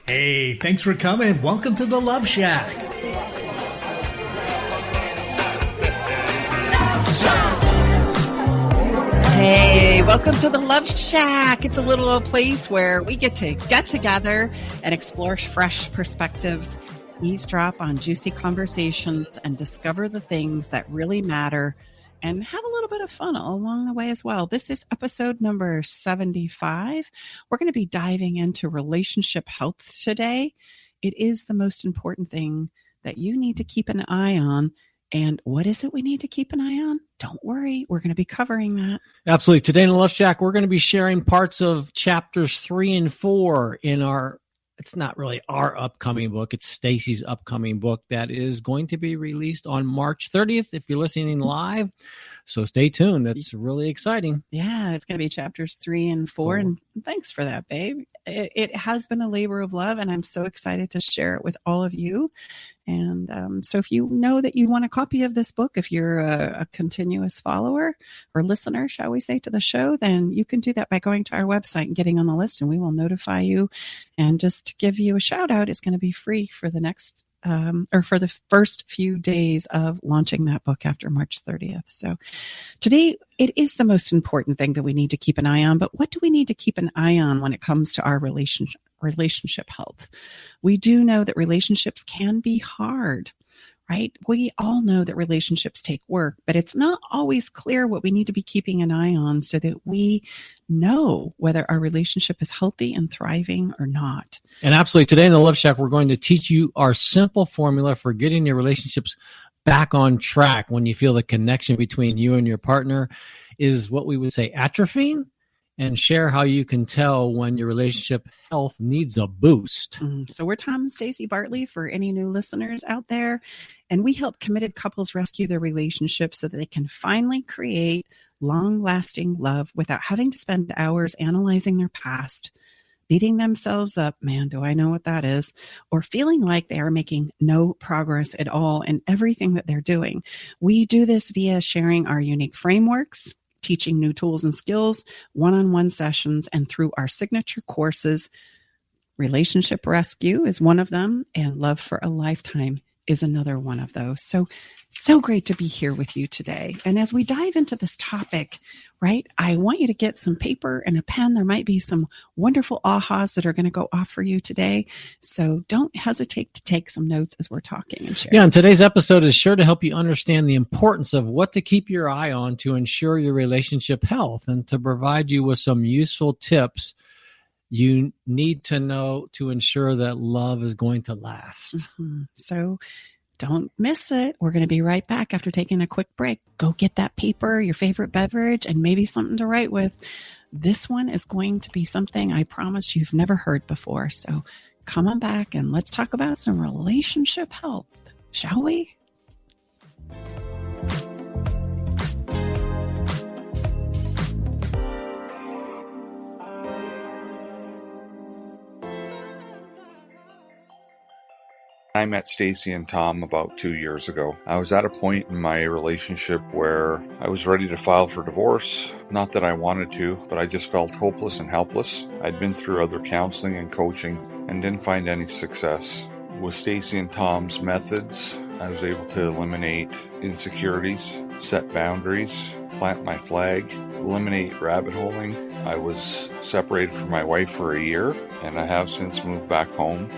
Hey, thanks for coming. Welcome to the Love Shack. Hey, welcome to the Love Shack. It's a little place where we get to get together and explore fresh perspectives, eavesdrop on juicy conversations, and discover the things that really matter and have a little bit of fun along the way as well. This is episode number 75. We're going to be diving into relationship health today. It is the most important thing that you need to keep an eye on. And what is it we need to keep an eye on? Don't worry, we're going to be covering that. Absolutely. Today in the Love Shack, we're going to be sharing parts of chapters 3 and 4 in our, it's not really our upcoming book, it's Staci's upcoming book that is going to be released on March 30th if you're listening live. So stay tuned. That's really exciting. Yeah, it's going to be chapters 3 and 4. And thanks for that, babe. It has been a labor of love, and I'm so excited to share it with all of you. And so if you know that you want a copy of this book, if you're a continuous follower or listener, shall we say, to the show, then you can do that by going to our website and getting on the list, and we will notify you. And just to give you a shout out, it's going to be free for the next or for the first few days of launching that book after March 30th. So today, it is the most important thing that we need to keep an eye on. But what do we need to keep an eye on when it comes to our relationship health? We do know that relationships can be hard, right? We all know that relationships take work, but it's not always clear what we need to be keeping an eye on so that we know whether our relationship is healthy and thriving or not. And absolutely, today in the Love Shack, we're going to teach you our simple formula for getting your relationships back on track when you feel the connection between you and your partner is what we would say atrophying, and share how you can tell when your relationship health needs a boost. So we're Tom and Staci Bartley for any new listeners out there, and we help committed couples rescue their relationships so that they can finally create long-lasting love without having to spend hours analyzing their past, beating themselves up, man, do I know what that is, or feeling like they are making no progress at all in everything that they're doing. We do this via sharing our unique frameworks, teaching new tools and skills, one-on-one sessions, and through our signature courses. Relationship Rescue is one of them, and Love for a Lifetime is another one of those. So great to be here with you today. And as we dive into this topic, right, I want you to get some paper and a pen. There might be some wonderful ahas that are going to go off for you today. So don't hesitate to take some notes as we're talking and sharing. Yeah, and today's episode is sure to help you understand the importance of what to keep your eye on to ensure your relationship health and to provide you with some useful tips you need to know to ensure that love is going to last. So don't miss it. We're going to be right back after taking a quick break. Go get that paper, your favorite beverage, and maybe something to write with. This one is going to be something I promise you've never heard before. So come on back and let's talk about some relationship health, shall we? I met Staci and Tom about 2 years ago. I was at a point in my relationship where I was ready to file for divorce. Not that I wanted to, but I just felt hopeless and helpless. I'd been through other counseling and coaching and didn't find any success. With Staci and Tom's methods, I was able to eliminate insecurities, set boundaries, plant my flag, eliminate rabbit holing. I was separated from my wife for a year, and I have since moved back home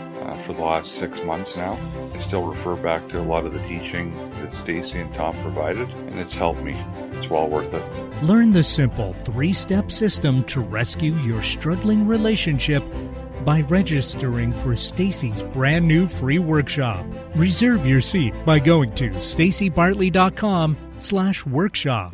for the last 6 months now. I still refer back to a lot of the teaching that Staci and Tom provided, and it's helped me. It's well worth it. Learn the simple 3-step system to rescue your struggling relationship by registering for Staci's brand new free workshop. Reserve your seat by going to stacibartley.com/workshop.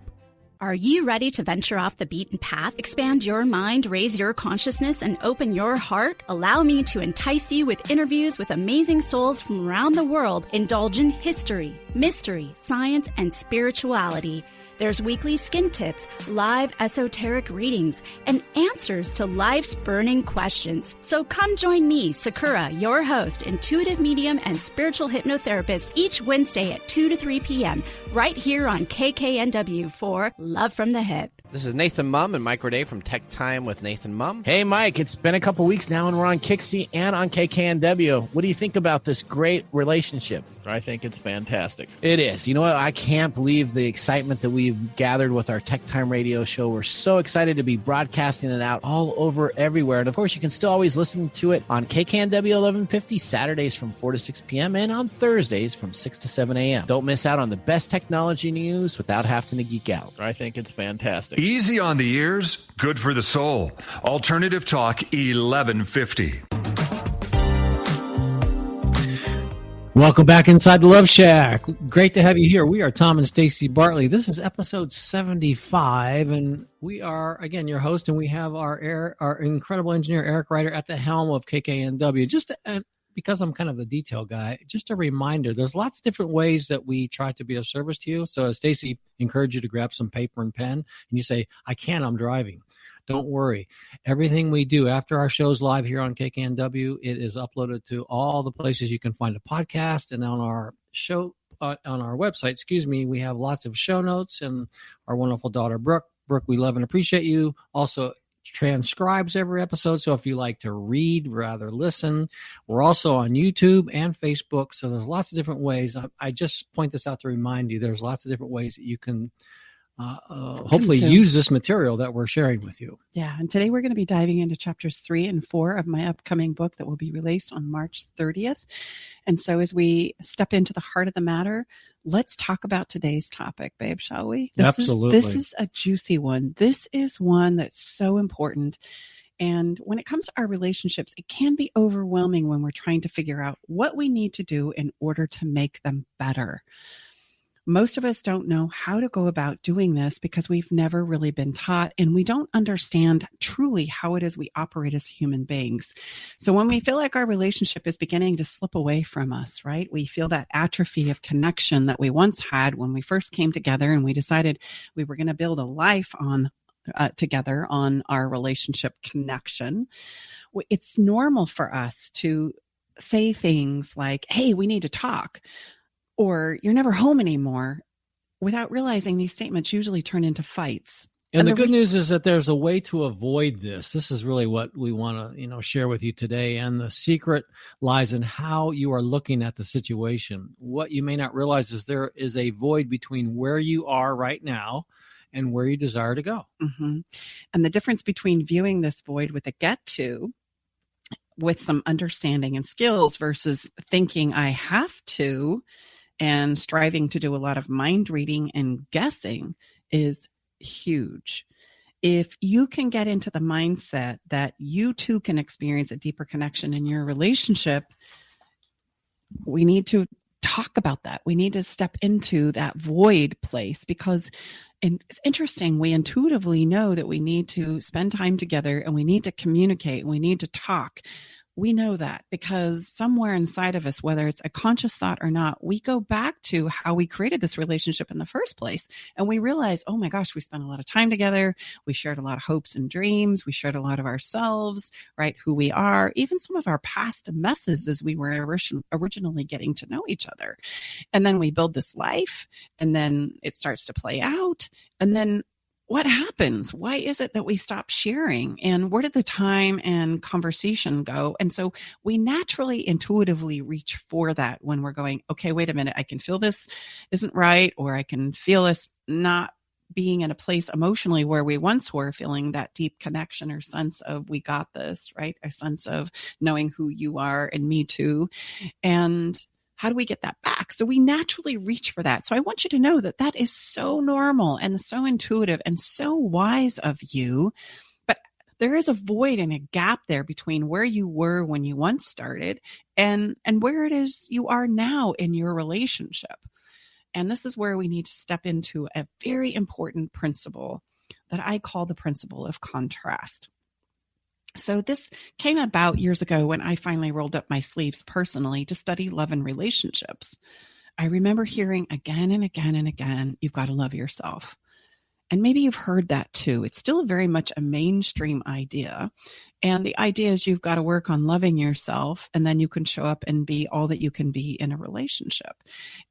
Are you ready to venture off the beaten path, expand your mind, raise your consciousness, and open your heart? Allow me to entice you with interviews with amazing souls from around the world. Indulge in history, mystery, science, and spirituality. There's weekly skin tips, live esoteric readings, and answers to life's burning questions. So come join me, Sakura, your host, intuitive medium and spiritual hypnotherapist, each Wednesday at 2 to 3 p.m. right here on KKNW for Love from the Hip. This is Nathan Mumm and Mike Roday from Tech Time with Nathan Mumm. Hey, Mike, it's been a couple weeks now, and we're on Kixie and on KKNW. What do you think about this great relationship? I think it's fantastic. It is. You know what? I can't believe the excitement that we've gathered with our Tech Time radio show. We're so excited to be broadcasting it out all over everywhere. And, of course, you can still always listen to it on KKNW 1150 Saturdays from 4 to 6 p.m. and on Thursdays from 6 to 7 a.m. Don't miss out on the best technology news without having to geek out. I think it's fantastic. Easy on the ears, good for the soul. Alternative Talk 1150. Welcome back inside the Love Shack. Great to have you here. We are Tom and Staci Bartley. This is episode 75, and we are, again, your host, and we have our incredible engineer, Eric Ryder, at the helm of KKNW. Because I'm kind of a detail guy, just a reminder, there's lots of different ways that we try to be of service to you. So as Staci encouraged you to grab some paper and pen, and you say, I can't, I'm driving. Don't worry. Everything we do after our show's live here on KKNW, it is uploaded to all the places you can find a podcast. And on our show, on our website, we have lots of show notes, and our wonderful daughter, Brooke, we love and appreciate you. Also transcribes every episode, so if you like to read rather listen, we're also on YouTube and Facebook, so there's lots of different ways. I just point this out to remind you there's lots of different ways that you can hopefully use this material that we're sharing with you. Yeah, and today we're going to be diving into chapters 3 and 4 of my upcoming book that will be released on March 30th. And so as we step into the heart of the matter, let's talk about today's topic, babe, shall we? Absolutely. This is a juicy one. This is one that's so important. And when it comes to our relationships, it can be overwhelming when we're trying to figure out what we need to do in order to make them better. Most of us don't know how to go about doing this because we've never really been taught, and we don't understand truly how it is we operate as human beings. So when we feel like our relationship is beginning to slip away from us, right? We feel that atrophy of connection that we once had when we first came together and we decided we were going to build a life on together on our relationship connection. It's normal for us to say things like, hey, we need to talk, or you're never home anymore, without realizing these statements usually turn into fights. And the good news is that there's a way to avoid this. This is really what we want to, share with you today. And the secret lies in how you are looking at the situation. What you may not realize is there is a void between where you are right now and where you desire to go. Mm-hmm. And the difference between viewing this void with a get to, with some understanding and skills, versus thinking I have to and striving to do a lot of mind reading and guessing, is huge. If you can get into the mindset that you too can experience a deeper connection in your relationship, we need to talk about that. We need to step into that void place, because it's interesting. We intuitively know that we need to spend time together, and we need to communicate, and we need to talk. We know that because somewhere inside of us, whether it's a conscious thought or not, we go back to how we created this relationship in the first place. And we realize, oh my gosh, we spent a lot of time together. We shared a lot of hopes and dreams. We shared a lot of ourselves, right? Who we are, even some of our past messes as we were originally getting to know each other. And then we build this life, and then it starts to play out. And then what happens? Why is it that we stop sharing? And where did the time and conversation go? And so we naturally, intuitively reach for that when we're going, okay, wait a minute, I can feel this isn't right, or I can feel this not being in a place emotionally where we once were, feeling that deep connection or sense of we got this, right? A sense of knowing who you are and me too. And how do we get that back? So we naturally reach for that. So I want you to know that that is so normal and so intuitive and so wise of you. But there is a void and a gap there between where you were when you once started and where it is you are now in your relationship. And this is where we need to step into a very important principle that I call the principle of contrast. So this came about years ago when I finally rolled up my sleeves personally to study love and relationships. I remember hearing again and again and again, you've got to love yourself. And maybe you've heard that too. It's still very much a mainstream idea. And the idea is you've got to work on loving yourself, and then you can show up and be all that you can be in a relationship.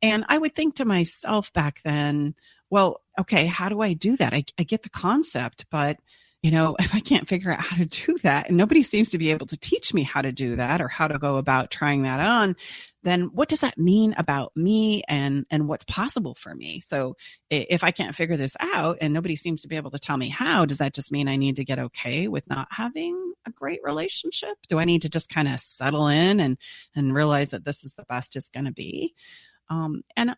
And I would think to myself back then, well, okay, how do I do that? I get the concept, but if I can't figure out how to do that, and nobody seems to be able to teach me how to do that or how to go about trying that on, then what does that mean about me and what's possible for me? So if I can't figure this out and nobody seems to be able to tell me how, does that just mean I need to get okay with not having a great relationship? Do I need to just kind of settle in and realize that this is the best it's going to be? And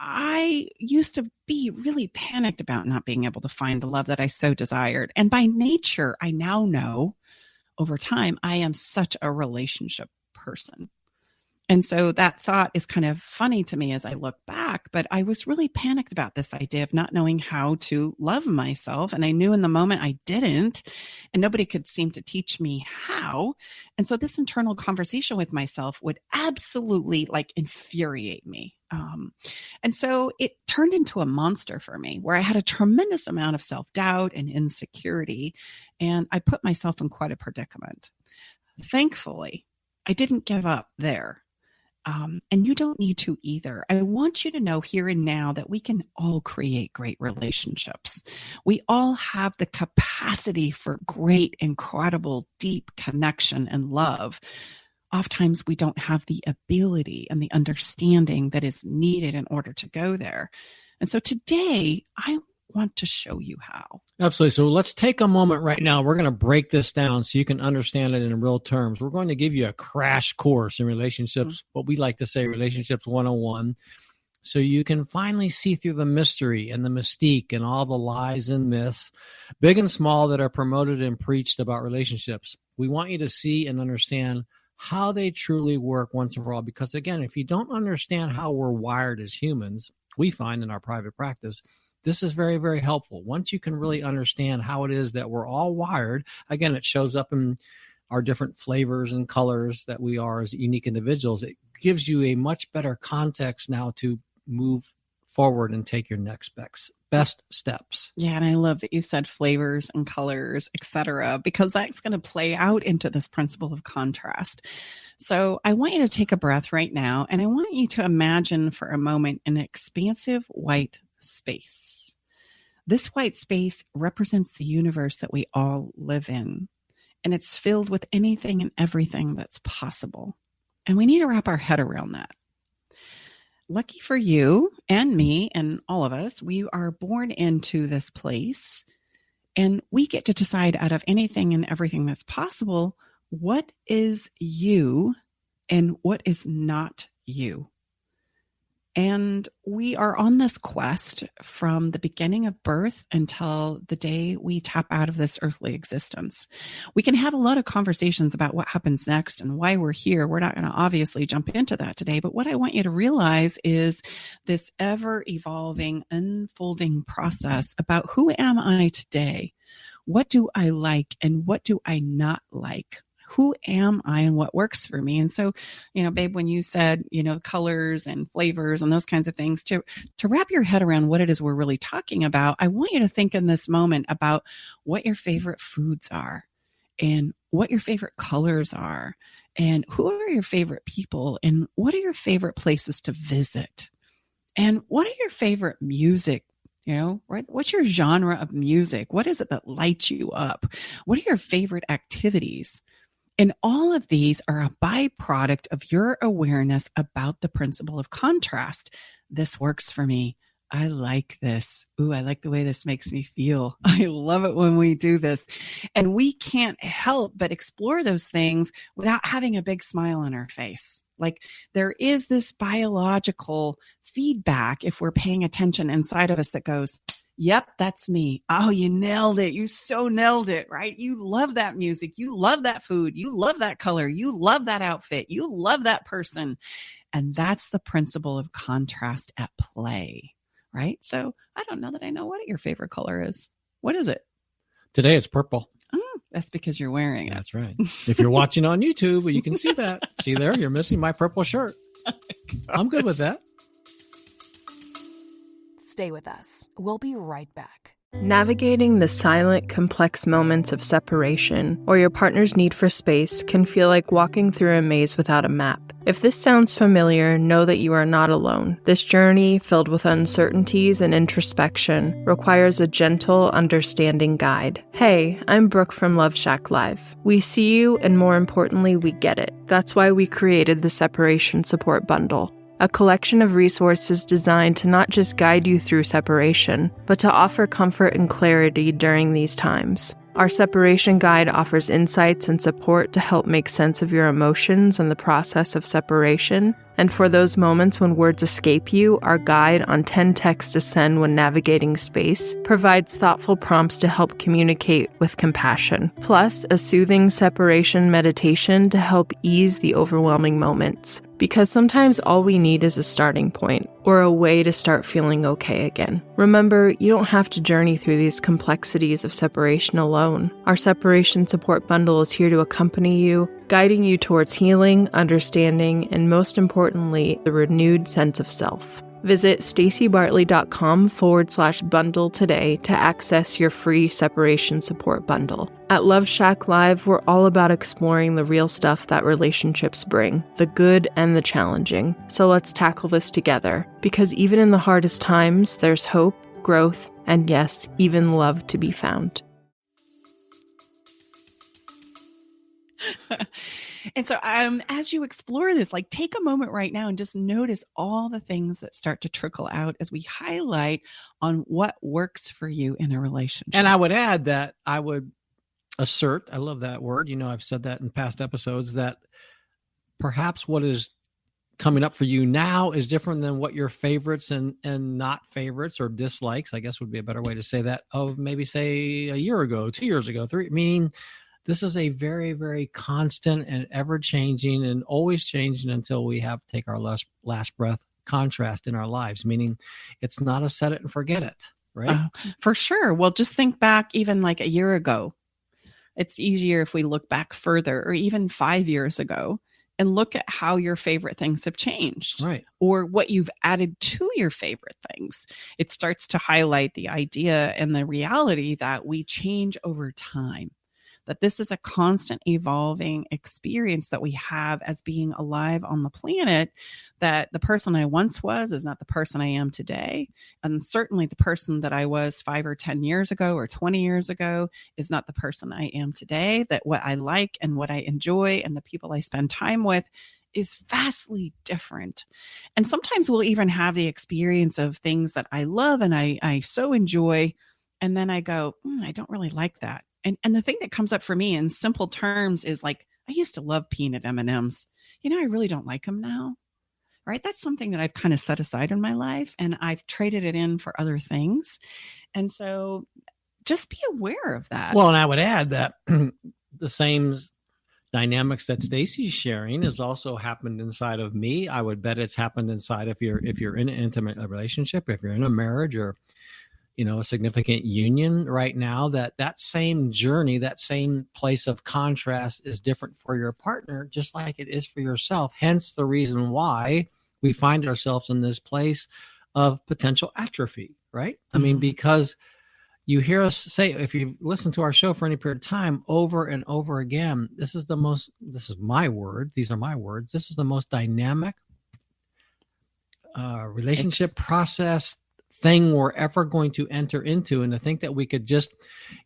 I used to be really panicked about not being able to find the love that I so desired. And by nature, I now know over time, I am such a relationship person. And so that thought is kind of funny to me as I look back, but I was really panicked about this idea of not knowing how to love myself. And I knew in the moment I didn't, and nobody could seem to teach me how. And so this internal conversation with myself would absolutely infuriate me. And so it turned into a monster for me where I had a tremendous amount of self-doubt and insecurity, and I put myself in quite a predicament. Thankfully, I didn't give up there. And you don't need to either. I want you to know here and now that we can all create great relationships. We all have the capacity for great, incredible, deep connection and love. Oftentimes we don't have the ability and the understanding that is needed in order to go there. And so today I want to show you how. Absolutely. So let's take a moment right now. We're going to break this down so you can understand it in real terms. We're going to give you a crash course in relationships, what we like to say relationships 101, so you can finally see through the mystery and the mystique and all the lies and myths, big and small, that are promoted and preached about relationships. We want you to see and understand how they truly work once and for all. Because again, if you don't understand how we're wired as humans, we find in our private practice, this is very, very helpful. Once you can really understand how it is that we're all wired, again, it shows up in our different flavors and colors that we are as unique individuals. It gives you a much better context now to move forward and take your next best steps. Yeah, and I love that you said flavors and colors, etc., because that's going to play out into this principle of contrast. So I want you to take a breath right now, and I want you to imagine for a moment an expansive white space. This white space represents the universe that we all live in, and it's filled with anything and everything that's possible. And we need to wrap our head around that. Lucky for you and me and all of us, we are born into this place, and we get to decide out of anything and everything that's possible, what is you and what is not you. And we are on this quest from the beginning of birth until the day we tap out of this earthly existence. We can have a lot of conversations about what happens next and why we're here. We're not going to obviously jump into that today, but what I want you to realize is this ever-evolving, unfolding process about who am I today? What do I like and what do I not like? Who am I and what works for me? And so, babe, when you said, colors and flavors and those kinds of things, to wrap your head around what it is we're really talking about, I want you to think in this moment about what your favorite foods are and what your favorite colors are and who are your favorite people and what are your favorite places to visit and what are your favorite music. Right? What's your genre of music? What is it that lights you up? What are your favorite activities? And all of these are a byproduct of your awareness about the principle of contrast. This works for me. I like this. Ooh, I like the way this makes me feel. I love it when we do this. And we can't help but explore those things without having a big smile on our face. Like there is this biological feedback, if we're paying attention inside of us, that goes, yep, that's me. Oh, you nailed it. You so nailed it, right? You love that music. You love that food. You love that color. You love that outfit. You love that person. And that's the principle of contrast at play, right? So I don't know that I know what your favorite color is. What is it? Today it's purple. Oh, that's because you're wearing it. That's right. If you're watching on YouTube, you can see that. See there, you're missing my purple shirt. I'm good with that. Stay with us. We'll be right back. Navigating the silent, complex moments of separation or your partner's need for space can feel like walking through a maze without a map. If this sounds familiar, know that you are not alone. This journey, filled with uncertainties and introspection, requires a gentle, understanding guide. Hey, I'm Brooke from Love Shack Live. We see you, and more importantly, we get it. That's why we created the Separation Support Bundle, a collection of resources designed to not just guide you through separation, but to offer comfort and clarity during these times. Our separation guide offers insights and support to help make sense of your emotions and the process of separation. And for those moments when words escape you, our guide on 10 texts to send when navigating space provides thoughtful prompts to help communicate with compassion, plus a soothing separation meditation to help ease the overwhelming moments. Because sometimes all we need is a starting point or a way to start feeling okay again. Remember, you don't have to journey through these complexities of separation alone. Our separation support bundle is here to accompany you, guiding you towards healing, understanding, and most importantly, the renewed sense of self. Visit stacibartley.com/bundle today to access your free separation support bundle. At Love Shack Live, we're all about exploring the real stuff that relationships bring, the good and the challenging. So let's tackle this together, because even in the hardest times, there's hope, growth, and yes, even love to be found. And so as you explore this, like take a moment right now and just notice all the things that start to trickle out as we highlight on what works for you in a relationship. And I would add that I would assert, I love that word, you know, I've said that in past episodes, that perhaps what is coming up for you now is different than what your favorites and not favorites or dislikes, I guess would be a better way to say that, of maybe say a year ago, 2 years ago, 3, meaning this is a very, very constant and ever-changing and always changing until we have to take our last breath contrast in our lives, meaning it's not a set it and forget it, right? For sure. Well, just think back even like a year ago. It's easier if we look back further, or even 5 years ago, and look at how your favorite things have changed, right? Or what you've added to your favorite things. It starts to highlight the idea and the reality that we change over time, that this is a constant evolving experience that we have as being alive on the planet, that the person I once was is not the person I am today. And certainly the person that I was 5 or 10 years ago or 20 years ago is not the person I am today, that what I like and what I enjoy and the people I spend time with is vastly different. And sometimes we'll even have the experience of things that I love and I so enjoy. And then I go, I don't really like that. And the thing that comes up for me in simple terms is like, I used to love peanut M&Ms. You know, I really don't like them now, right? That's something that I've kind of set aside in my life, and I've traded it in for other things. And so just be aware of that. Well, and I would add that the same dynamics that Staci's sharing has also happened inside of me. I would bet it's happened inside if you're in an intimate relationship, if you're in a marriage or, you know, a significant union right now, that same journey, that same place of contrast is different for your partner, just like it is for yourself. Hence the reason why we find ourselves in this place of potential atrophy, right? Mm-hmm. I mean, because you hear us say, if you listen to our show for any period of time over and over again, this is my word. These are my words. This is the most dynamic relationship process thing we're ever going to enter into. And to think that we could just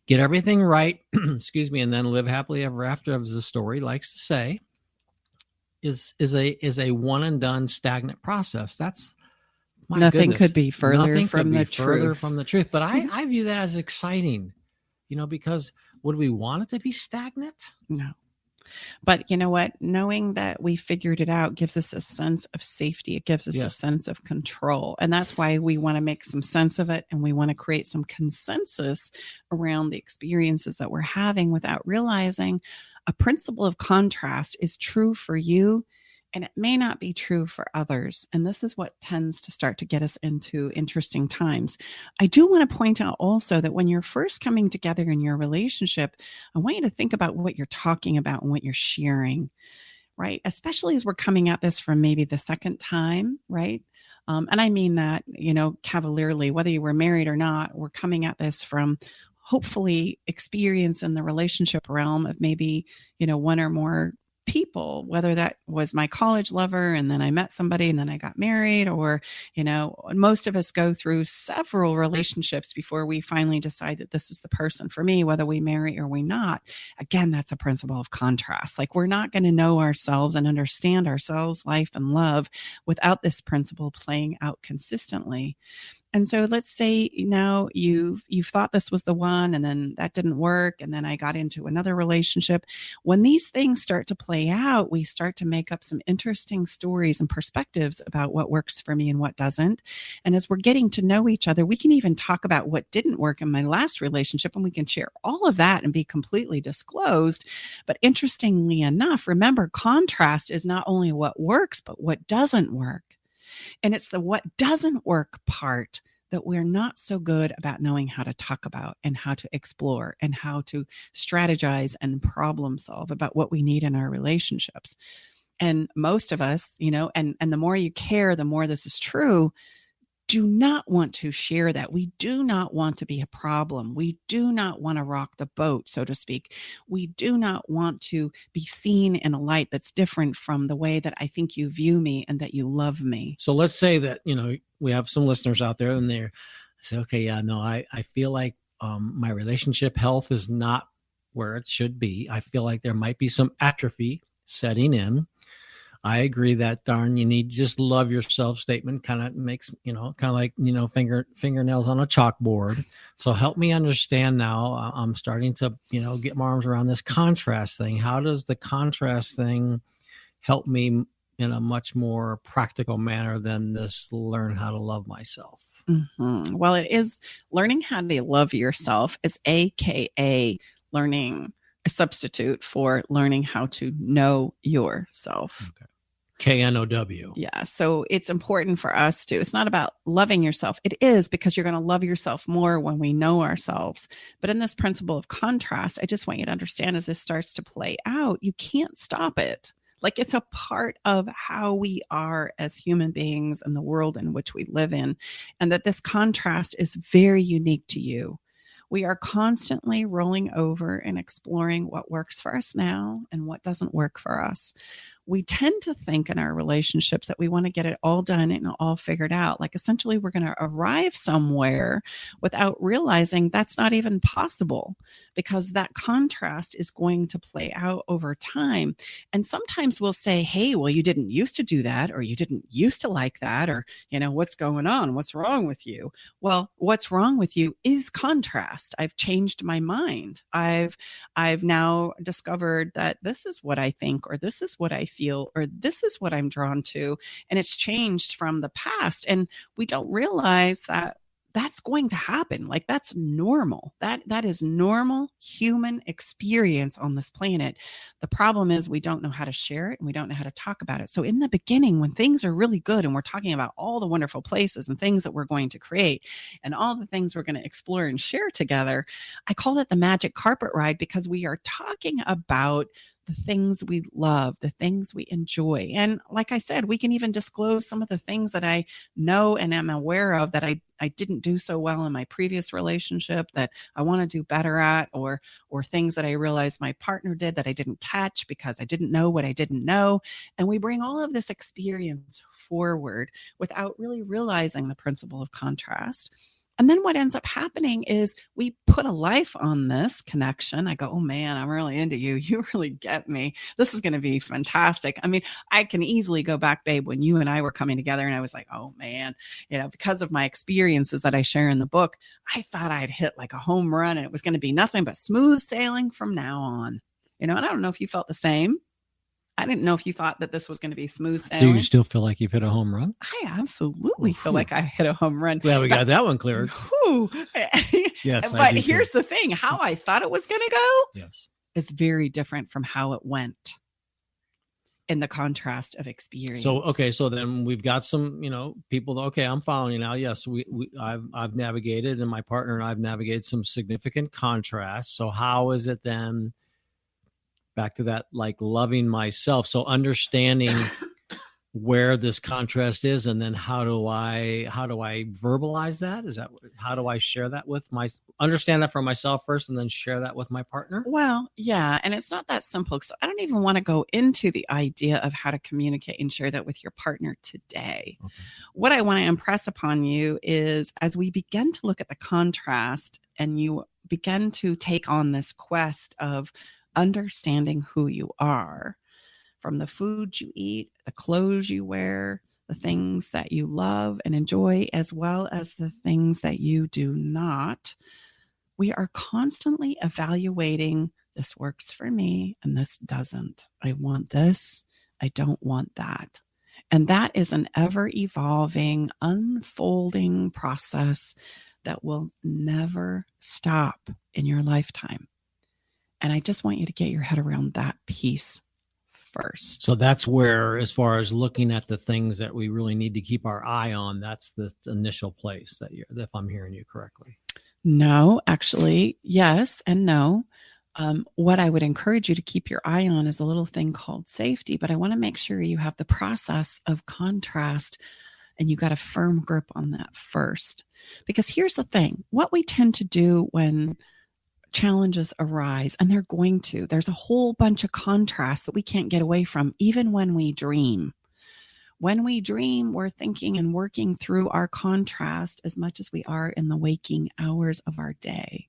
get everything right, excuse me, and then live happily ever after, as the story likes to say, is a one and done stagnant process. That's nothing could be further from the truth. But I view that as exciting, you know, because would we want it to be stagnant? No. But you know what? Knowing that we figured it out gives us a sense of safety. It gives us a sense of control. And that's why we want to make some sense of it. And we want to create some consensus around the experiences that we're having without realizing a principle of contrast is true for you, and it may not be true for others. And this is what tends to start to get us into interesting times. I do want to point out also that when you're first coming together in your relationship, I want you to think about what you're talking about and what you're sharing, right? Especially as we're coming at this from maybe the second time, right? And I mean that, cavalierly, whether you were married or not, we're coming at this from hopefully experience in the relationship realm of maybe, one or more people, whether that was my college lover and then I met somebody and then I got married, or, most of us go through several relationships before we finally decide that this is the person for me, whether we marry or we not. Again, that's a principle of contrast. Like, we're not going to know ourselves and understand ourselves, life, and love without this principle playing out consistently. And so let's say now you've thought this was the one, and then that didn't work, and then I got into another relationship. When these things start to play out, we start to make up some interesting stories and perspectives about what works for me and what doesn't. And as we're getting to know each other, we can even talk about what didn't work in my last relationship, and we can share all of that and be completely disclosed. But interestingly enough, remember, contrast is not only what works, but what doesn't work. And it's the what doesn't work part that we're not so good about knowing how to talk about and how to explore and how to strategize and problem solve about what we need in our relationships. And most of us, and the more you care, the more this is true, do not want to share that. We do not want to be a problem. We do not want to rock the boat, so to speak. We do not want to be seen in a light that's different from the way that I think you view me and that you love me. So let's say that, we have some listeners out there and they say, okay, yeah, no, I feel like my relationship health is not where it should be. I feel like there might be some atrophy setting in. I agree that you need to just love yourself statement kind of makes, like, fingernails on a chalkboard. So help me understand now. I'm starting to, get my arms around this contrast thing. How does the contrast thing help me in a much more practical manner than this learn how to love myself? Mm-hmm. Well, it is learning how to love yourself is AKA learning a substitute for learning how to know yourself. Okay. KNOW. Yeah. So it's important for us to, it's not about loving yourself. It is, because you're going to love yourself more when we know ourselves. But in this principle of contrast, I just want you to understand, as this starts to play out, you can't stop it. Like, it's a part of how we are as human beings and the world in which we live in. And that this contrast is very unique to you. We are constantly rolling over and exploring what works for us now and what doesn't work for us. We tend to think in our relationships that we want to get it all done and all figured out. Like, essentially, we're going to arrive somewhere without realizing that's not even possible, because that contrast is going to play out over time. And sometimes we'll say, hey, well, you didn't used to do that, or you didn't used to like that, or, what's going on? What's wrong with you? Well, what's wrong with you is contrast. I've changed my mind. I've now discovered that this is what I think, or this is what I feel, or this is what I'm drawn to. And it's changed from the past. And we don't realize that that's going to happen. Like, that's normal. That is normal human experience on this planet. The problem is we don't know how to share it and we don't know how to talk about it. So in the beginning, when things are really good and we're talking about all the wonderful places and things that we're going to create and all the things we're going to explore and share together, I call it the magic carpet ride, because we are talking about the things we love, the things we enjoy. And like I said, we can even disclose some of the things that I know and am aware of that I didn't do so well in my previous relationship that I want to do better at, or things that I realized my partner did that I didn't catch because I didn't know what I didn't know. And we bring all of this experience forward without really realizing the principle of contrast. And then what ends up happening is we put a life on this connection. I go, oh man, I'm really into you. You really get me. This is going to be fantastic. I mean, I can easily go back, babe, when you and I were coming together and I was like, oh man, because of my experiences that I share in the book, I thought I'd hit like a home run and it was going to be nothing but smooth sailing from now on. And I don't know if you felt the same. I didn't know if you thought that this was going to be smooth sailing. Do you still feel like you've hit a home run? I absolutely feel like I hit a home run. Well, we got that one cleared. Yes, but here's the thing. How I thought it was going to go is very different from how it went in the contrast of experience. So then we've got some, people that, okay, I'm following you now. Yes, I've navigated, and my partner and I've navigated some significant contrast. So how is it then back to that, like loving myself? So understanding where this contrast is, and then how do I verbalize that? How do I share that with understand that for myself first and then share that with my partner? Well, yeah, and it's not that simple, because I don't even want to go into the idea of how to communicate and share that with your partner today. Okay. What I want to impress upon you is, as we begin to look at the contrast and you begin to take on this quest of understanding who you are, from the food you eat, the clothes you wear, the things that you love and enjoy, as well as the things that you do not, we are constantly evaluating, this works for me and this doesn't. I want this, I don't want that. And that is an ever-evolving, unfolding process that will never stop in your lifetime. And I just want you to get your head around that piece first. So that's where, as far as looking at the things that we really need to keep our eye on, that's the initial place if I'm hearing you correctly. No, actually, yes and no. What I would encourage you to keep your eye on is a little thing called safety, but I want to make sure you have the process of contrast and you got a firm grip on that first. Because here's the thing, what we tend to do when challenges arise, and there's a whole bunch of contrasts that we can't get away from, even when we dream. When we dream, we're thinking and working through our contrast as much as we are in the waking hours of our day.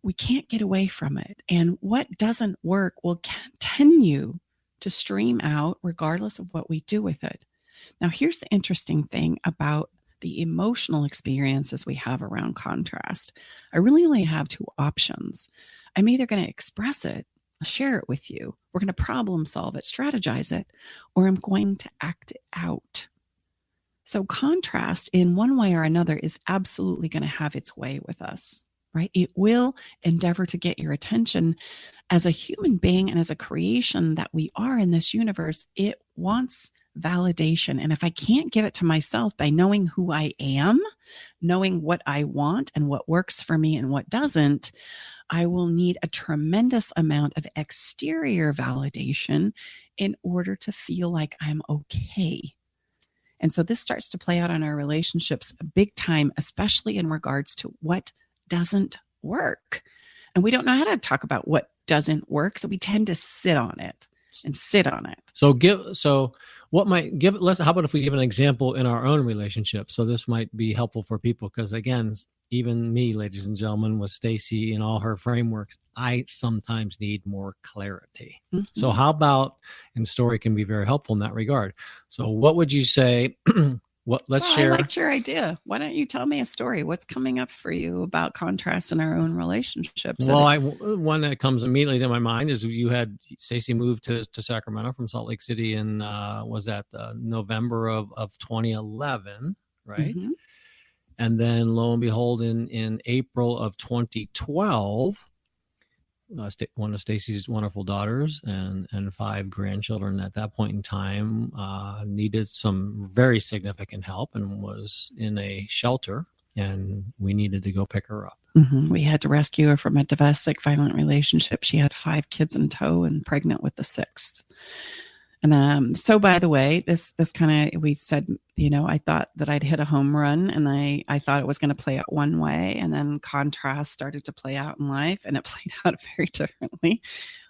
We can't get away from it. And what doesn't work will continue to stream out regardless of what we do with it. Now, here's the interesting thing about the emotional experiences we have around contrast. I really only have two options. I'm either going to express it, share it with you, we're going to problem solve it, strategize it, or I'm going to act it out. So contrast in one way or another is absolutely going to have its way with us, right? It will endeavor to get your attention. As a human being and as a creation that we are in this universe, it wants validation. And if I can't give it to myself by knowing who I am, knowing what I want and what works for me and what doesn't, I will need a tremendous amount of exterior validation in order to feel like I'm okay. And so this starts to play out on our relationships big time, especially in regards to what doesn't work. And we don't know how to talk about what doesn't work, so we tend to sit on it. So how about if we give an example in our own relationship? So this might be helpful for people, because again, even me, ladies and gentlemen, with Staci and all her frameworks, I sometimes need more clarity. Mm-hmm. So how about, and story can be very helpful in that regard. So what would you say? Share. I liked your idea. Why don't you tell me a story? What's coming up for you about contrast in our own relationships? Well, one that comes immediately to my mind is you had Staci moved to Sacramento from Salt Lake City in was that November of 2011, right? Mm-hmm. And then lo and behold, in April of 2012, one of Staci's wonderful daughters and 5 grandchildren at that point in time needed some very significant help and was in a shelter, and we needed to go pick her up. Mm-hmm. We had to rescue her from a domestic violent relationship. She had 5 kids in tow and pregnant with the 6th. And so, by the way, this kind of, we said, I thought that I'd hit a home run, and I thought it was going to play out one way, and then contrast started to play out in life, and it played out very differently.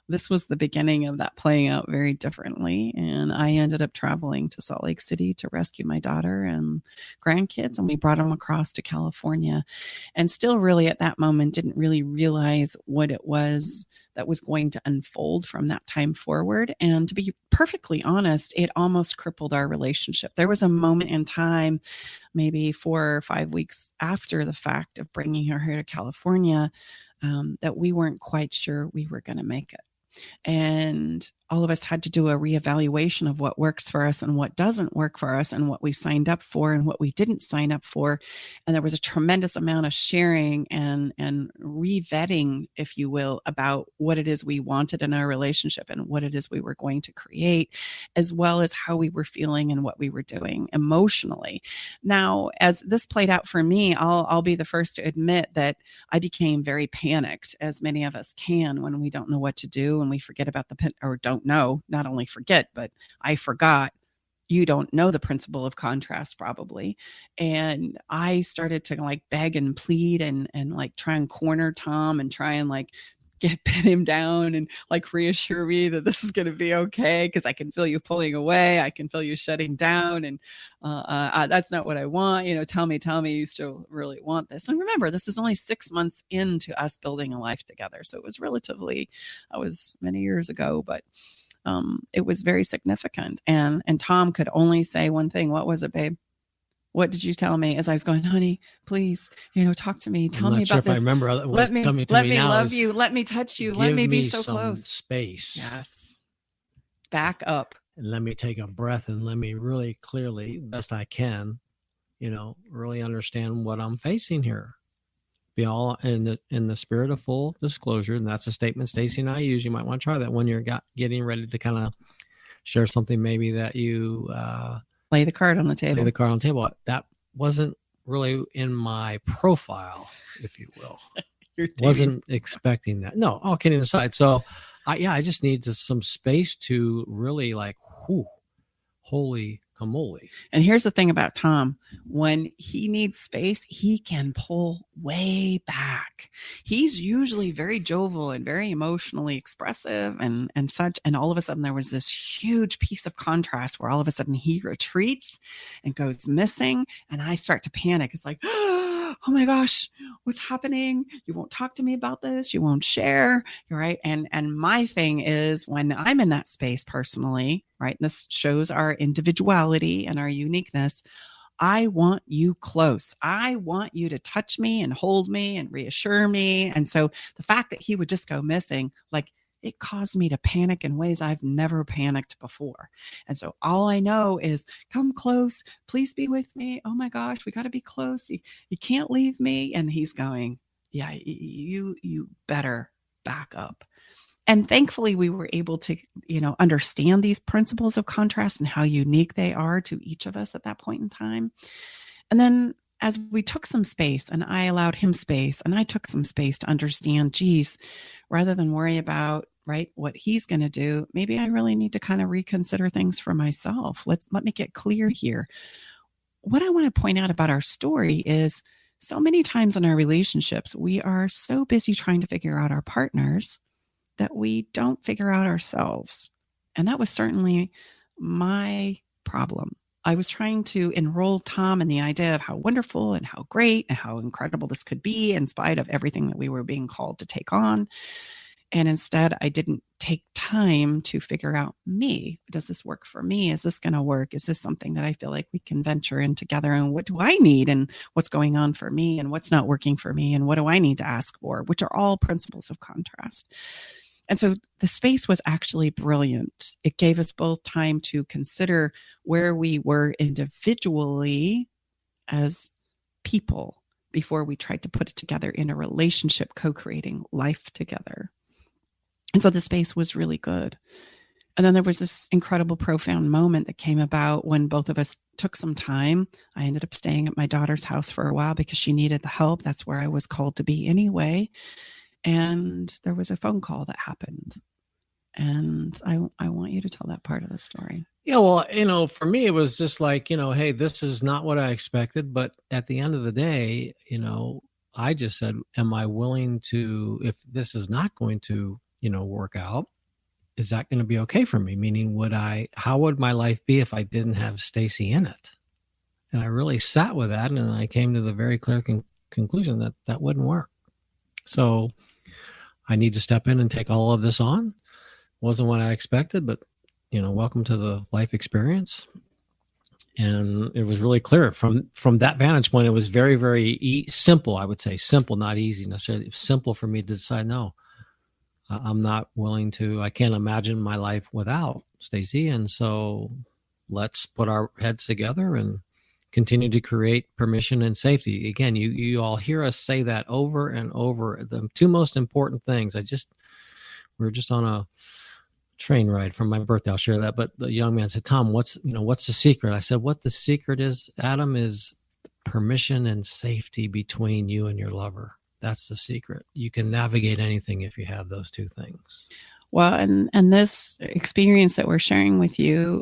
This was the beginning of that playing out very differently. And I ended up traveling to Salt Lake City to rescue my daughter and grandkids. And we brought them across to California, and still really at that moment didn't really realize what it was that was going to unfold from that time forward. And to be perfectly honest, it almost crippled our relationship. There was a moment in time, maybe 4 or 5 weeks after the fact of bringing her here to California, that we weren't quite sure we were going to make it. And all of us had to do a reevaluation of what works for us and what doesn't work for us, and what we signed up for and what we didn't sign up for. And there was a tremendous amount of sharing and re-vetting, if you will, about what it is we wanted in our relationship and what it is we were going to create, as well as how we were feeling and what we were doing emotionally. Now, as this played out for me, I'll be the first to admit that I became very panicked, as many of us can when we don't know what to do and we forget about or don't know, not only forget, but I forgot, you don't know the principle of contrast probably. And I started to like beg and plead and like try and corner Tom and try and like pin him down and like reassure me that this is going to be okay. Cause I can feel you pulling away. I can feel you shutting down. And that's not what I want. Tell me you still really want this. And remember, this is only 6 months into us building a life together. So it was was many years ago, but it was very significant. And Tom could only say one thing. What was it, babe? What did you tell me as I was going, honey, please, talk to me. Tell me about this. I remember let me love you. Let me touch you. Let me be so close. Space. Yes. Back up. And let me take a breath and let me really clearly, best I can, really understand what I'm facing here. Be all in the spirit of full disclosure. And that's a statement Staci and I use. You might want to try that when you're getting ready to kind of share something maybe that you, lay the card on the table. That wasn't really in my profile, if you will. Wasn't expecting that. No, all kidding aside. So, I just need some space to really like, holy camole. And here's the thing about Tom. When he needs space, he can pull way back. He's usually very jovial and very emotionally expressive and such. And all of a sudden there was this huge piece of contrast where all of a sudden he retreats and goes missing. And I start to panic. It's like, oh my gosh, what's happening? You won't talk to me about this. You won't share. You're right. And my thing is when I'm in that space personally, right? This shows our individuality and our uniqueness. I want you close. I want you to touch me and hold me and reassure me. And so the fact that he would just go missing, like it caused me to panic in ways I've never panicked before. And so all I know is come close, please be with me. Oh my gosh, we got to be close. You can't leave me. And he's going, yeah, you better back up. And thankfully we were able to, understand these principles of contrast and how unique they are to each of us at that point in time. And then as we took some space and I allowed him space and I took some space to understand, geez, rather than worry about, right, what he's going to do, maybe I really need to kind of reconsider things for myself. Let me get clear here. What I want to point out about our story is so many times in our relationships, we are so busy trying to figure out our partners that we don't figure out ourselves. And that was certainly my problem. I was trying to enroll Tom in the idea of how wonderful and how great and how incredible this could be in spite of everything that we were being called to take on. And instead, I didn't take time to figure out me. Does this work for me? Is this going to work? Is this something that I feel like we can venture in together? And what do I need? And what's going on for me? And what's not working for me? And what do I need to ask for? Which are all principles of contrast. And so the space was actually brilliant. It gave us both time to consider where we were individually as people before we tried to put it together in a relationship, co-creating life together. And so the space was really good. And then there was this incredible, profound moment that came about when both of us took some time. I ended up staying at my daughter's house for a while because she needed the help. That's where I was called to be anyway. And there was a phone call that happened. And I want you to tell that part of the story. Yeah, well, for me, it was just like, hey, this is not what I expected. But at the end of the day, I just said, am I willing to, if this is not going to, work out, is that going to be okay for me? Meaning, how would my life be if I didn't have Staci in it? And I really sat with that. And I came to the very clear conclusion that wouldn't work. So I need to step in and take all of this on. Wasn't what I expected, but welcome to the life experience. And it was really clear from that vantage point. It was very, very simple. I would say simple, not easy necessarily. It was simple for me to decide, no, I'm not willing to. I can't imagine my life without Staci. And so let's put our heads together and continue to create permission and safety. Again, you all hear us say that over and over. The two most important things. We were just on a train ride from my birthday. I'll share that. But the young man said, Tom, what's the secret? I said, what the secret is, Adam, is permission and safety between you and your lover. That's the secret. You can navigate anything if you have those two things. Well, and this experience that we're sharing with you,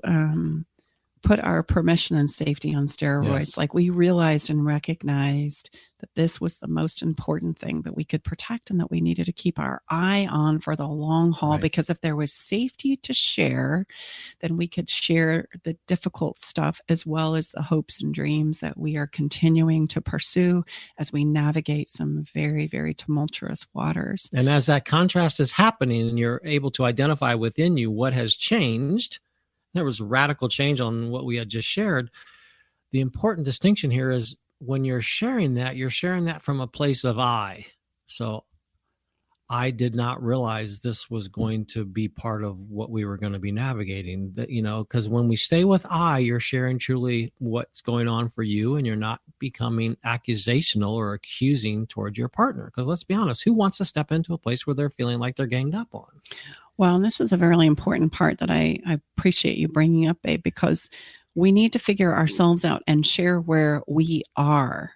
put our permission and safety on steroids. Yes. Like we realized and recognized that this was the most important thing that we could protect and that we needed to keep our eye on for the long haul. Right. Because if there was safety to share, then we could share the difficult stuff as well as the hopes and dreams that we are continuing to pursue as we navigate some very, very tumultuous waters. And as that contrast is happening and you're able to identify within you what has changed, there was radical change on what we had just shared. The important distinction here is when you're sharing that from a place of I. So I did not realize this was going to be part of what we were going to be navigating. That, because when we stay with I, you're sharing truly what's going on for you, and you're not becoming accusational or accusing towards your partner. Because let's be honest, who wants to step into a place where they're feeling like they're ganged up on? Well, and this is a very important part that I appreciate you bringing up, babe, because we need to figure ourselves out and share where we are.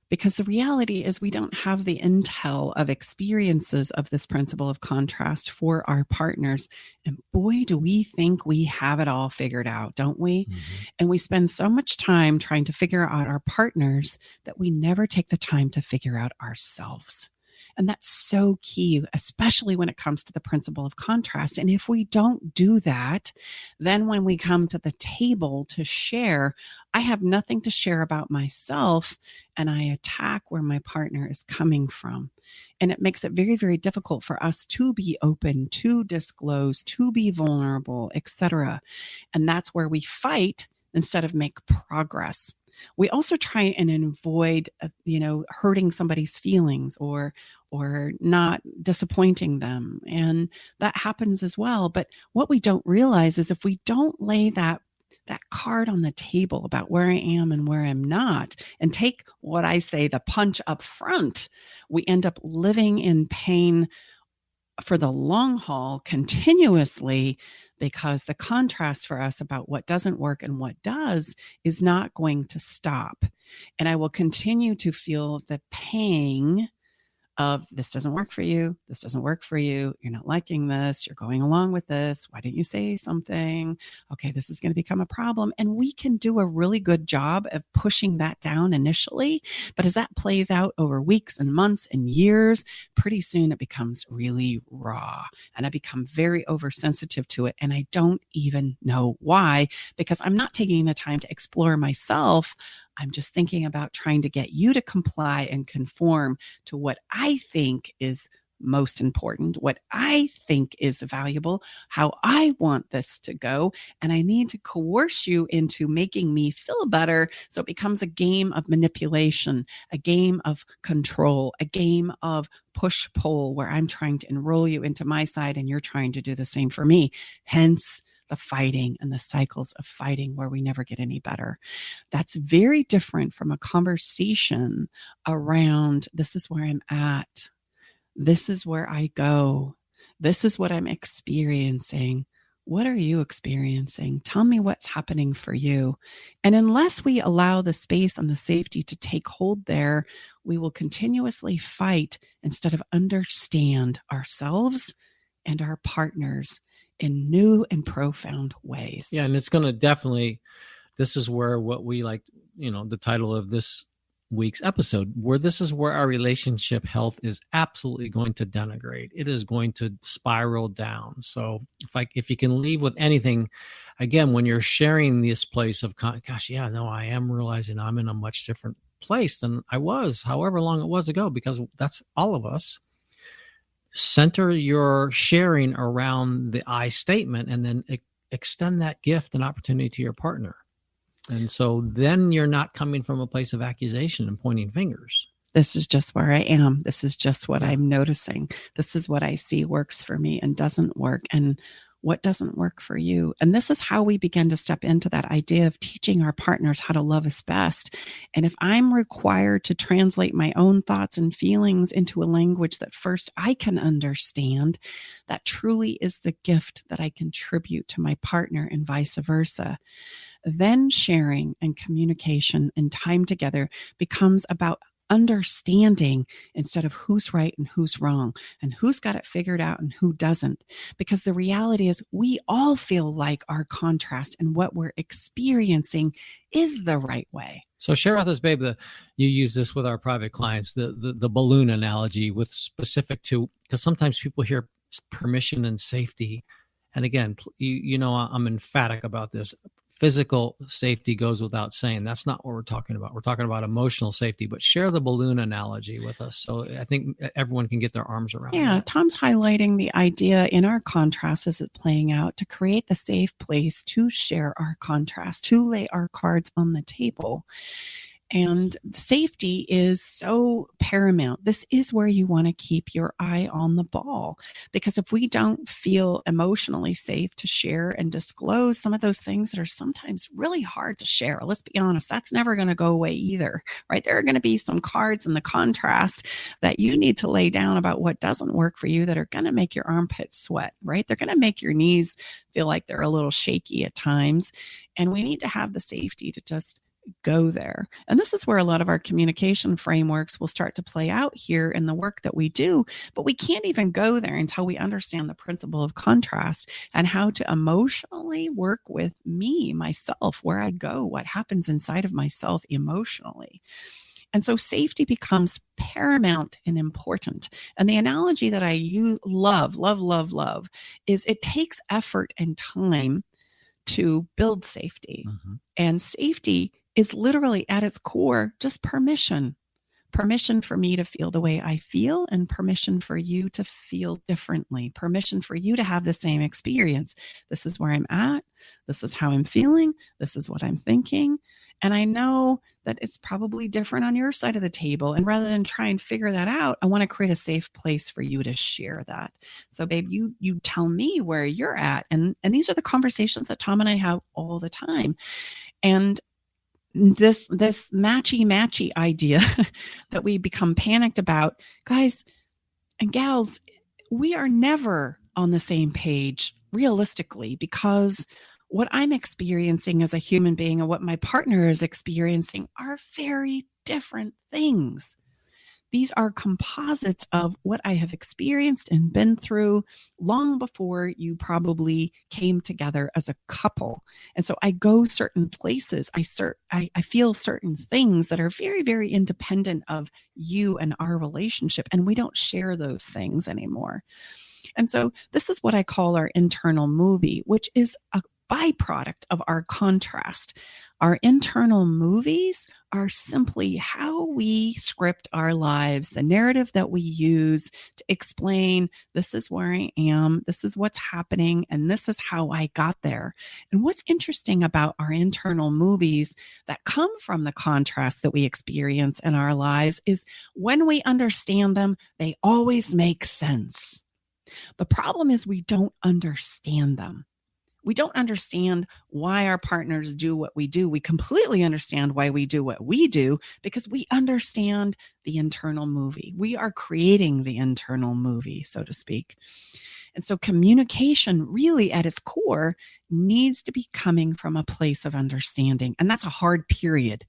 Because the reality is we don't have the intel of experiences of this principle of contrast for our partners. And boy, do we think we have it all figured out, don't we? Mm-hmm. And we spend so much time trying to figure out our partners that we never take the time to figure out ourselves. And that's so key, especially when it comes to the principle of contrast. And if we don't do that, then when we come to the table to share, I have nothing to share about myself, and I attack where my partner is coming from. And it makes it very, very difficult for us to be open, to disclose, to be vulnerable, etc. And that's where we fight instead of make progress. We also try and avoid, hurting somebody's feelings or not disappointing them. And that happens as well. But what we don't realize is if we don't lay that card on the table about where I am and where I'm not, and take what I say, the punch up front, we end up living in pain for the long haul continuously, because the contrast for us about what doesn't work and what does is not going to stop. And I will continue to feel the pang of this doesn't work for you. This doesn't work for you. You're not liking this. You're going along with this. Why don't you say something? Okay, this is going to become a problem. And we can do a really good job of pushing that down initially. But as that plays out over weeks and months and years, pretty soon it becomes really raw. And I become very oversensitive to it. And I don't even know why, because I'm not taking the time to explore myself. I'm just thinking about trying to get you to comply and conform to what I think is most important, what I think is valuable, how I want this to go. And I need to coerce you into making me feel better. So it becomes a game of manipulation, a game of control, a game of push-pull, where I'm trying to enroll you into my side and you're trying to do the same for me. Hence, the fighting and the cycles of fighting where we never get any better. That's very different from a conversation around, this is where I'm at. This is where I go. This is what I'm experiencing. What are you experiencing? Tell me what's happening for you. And unless we allow the space and the safety to take hold there, we will continuously fight instead of understand ourselves and our partners in new and profound ways. Yeah, and it's going to definitely, this is where what we like, the title of this week's episode, where this is where our relationship health is absolutely going to denigrate. It is going to spiral down. So if you can leave with anything, again, when you're sharing this place of, gosh, yeah, no, I am realizing I'm in a much different place than I was, however long it was ago, because that's all of us. Center your sharing around the I statement, and then extend that gift and opportunity to your partner. And so then you're not coming from a place of accusation and pointing fingers. This is just where I am. This is just what I'm noticing. This is what I see works for me and doesn't work, and what doesn't work for you. And this is how we begin to step into that idea of teaching our partners how to love us best. And if I'm required to translate my own thoughts and feelings into a language that first I can understand, that truly is the gift that I contribute to my partner, and vice versa. Then sharing and communication and time together becomes about understanding instead of who's right and who's wrong and who's got it figured out and who doesn't. Because the reality is we all feel like our contrast and what we're experiencing is the right way. So share with us, babe, you use this with our private clients, the balloon analogy with specific to, because sometimes people hear permission and safety. And again, you know, I'm emphatic about this. Physical safety goes without saying. That's not what we're talking about. We're talking about emotional safety, but share the balloon analogy with us. So I think everyone can get their arms around that. Tom's highlighting the idea in our contrast as it's playing out to create the safe place to share our contrast, to lay our cards on the table. And safety is so paramount. This is where you want to keep your eye on the ball, because if we don't feel emotionally safe to share and disclose some of those things that are sometimes really hard to share, let's be honest, that's never going to go away either, right? There are going to be some cards in the contrast that you need to lay down about what doesn't work for you that are going to make your armpits sweat, right? They're going to make your knees feel like they're a little shaky at times. And we need to have the safety to just go there. And this is where a lot of our communication frameworks will start to play out here in the work that we do. But we can't even go there until we understand the principle of contrast and how to emotionally work with me, myself, where I go, what happens inside of myself emotionally. And so safety becomes paramount and important. And the analogy that I love is it takes effort and time to build safety. Mm-hmm. And safety is literally at its core just permission for me to feel the way I feel, and permission for you to feel differently, permission for you to have the same experience. This is where I'm at. This is how I'm feeling. This is what I'm thinking. And I know that it's probably different on your side of the table. And rather than try and figure that out, I want to create a safe place for you to share that. So babe, you tell me where you're at. And these are the conversations that Tom and I have all the time. And this matchy idea that we become panicked about, guys and gals, we are never on the same page realistically, because what I'm experiencing as a human being and what my partner is experiencing are very different things. These are composites of what I have experienced and been through long before you probably came together as a couple. And so I go certain places. I feel certain things that are very, very independent of you and our relationship. And we don't share those things anymore. And so this is what I call our internal movie, which is a byproduct of our contrast. Our internal movies are simply how we script our lives, the narrative that we use to explain this is where I am, this is what's happening, and this is how I got there. And what's interesting about our internal movies that come from the contrast that we experience in our lives is when we understand them, they always make sense. The problem is we don't understand them. We don't understand why our partners do what we do. We completely understand why we do what we do because we understand the internal movie. We are creating the internal movie, so to speak. And so communication really at its core needs to be coming from a place of understanding. And that's a hard period.